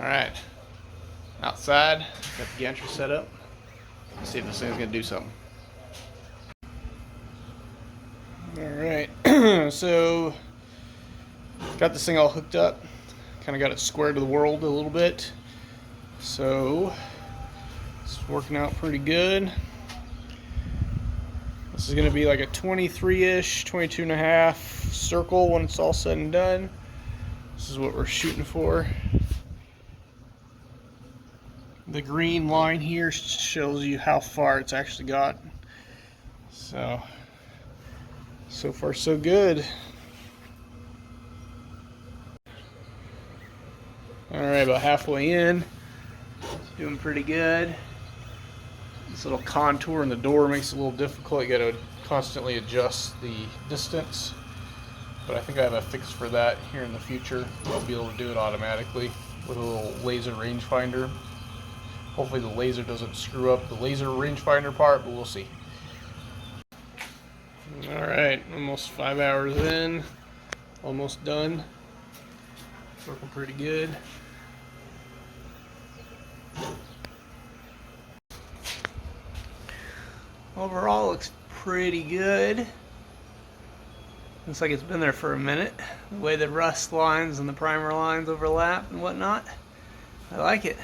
Alright, outside, got the gantry set up. Let's see if this thing's gonna do something. Alright, so got this thing all hooked up. Kind of got it squared to the world a little bit. So it's working out pretty good. This is gonna be like a 23-ish, 22 and a half circle when it's all said and done. This is what we're shooting for. The green line here shows you how far it's actually got. So far so good. Alright, about halfway in. Doing pretty good. This little contour in the door makes it a little difficult. You gotta constantly adjust the distance. But I think I have a fix for that here in the future. I'll be able to do it automatically with a little laser rangefinder. Hopefully the laser doesn't screw up the laser rangefinder part, but we'll see. Alright, almost 5 hours in. Almost done. Working pretty good. Overall looks pretty good. Looks like it's been there for a minute. The way the rust lines and the primer lines overlap and whatnot. I like it.